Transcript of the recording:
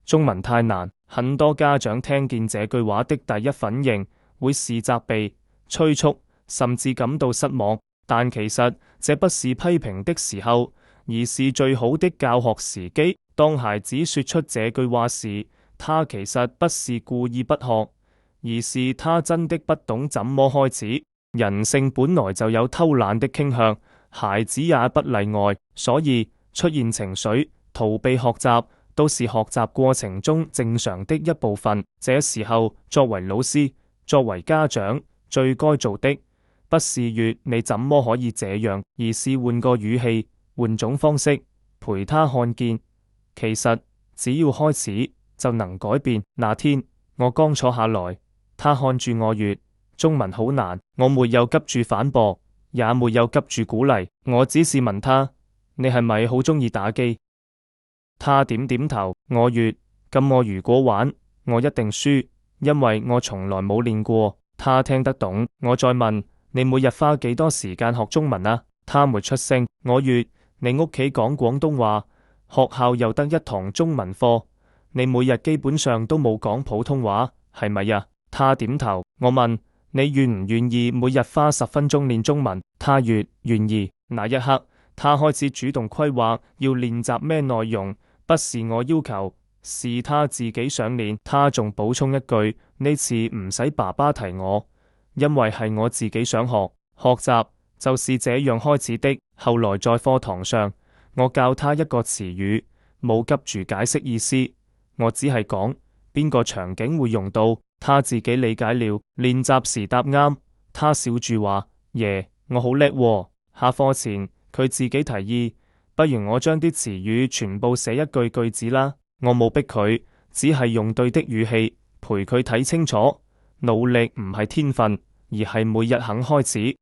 中文太難，很多家長聽見這句話的第一反應會是責備、催促，甚至感到失望。但其實這不是批評的時候，而是最好的教學時機。當孩子說出這句話時，他其實不是故意不學，而是他真的不懂怎麼開始。人性本來就有偷懶的傾向，孩子也不例外，所以出現情緒、逃避學習都是學習過程中正常的一部分。這時候作為老師、作為家長，最該做的不是說你怎麼可以這樣，而是換個語氣、換種方式陪他看見，其實只要開始就能改變。那天我剛坐下來，他看住我閱中文好難，我沒有急住反駁，也沒有急住鼓勵，我只是問他：你係咪好鍾意打機？他點點頭。我閱咁我如果玩，我一定輸，因為我從來冇練過。他聽得懂。我再問：你每日花幾多時間學中文啊？他沒出聲。我閱你屋企講廣東話，學校又得一堂中文課，你每日基本上都冇講普通話，係咪呀？他點頭。我問：你願唔願意每日花10分鐘練中文？他閱願意。那一刻，他開始主動規劃要練習咩內容，不是我要求，是他自己想練。他仲補充一句：呢次唔使爸爸提我，因為係我自己想學。學習就是這樣開始的。後來在課堂上，我教他一個詞語，冇急住解釋意思，我只係講邊個場景會用到，他自己理解了。練習時答啱，他笑住話：耶，我好叻喎。下課前佢自己提議，不如我將啲詞語全部寫一句句子啦。我冇逼佢，只係用對的語氣陪佢睇清楚。努力唔係天分，而係每日肯開始。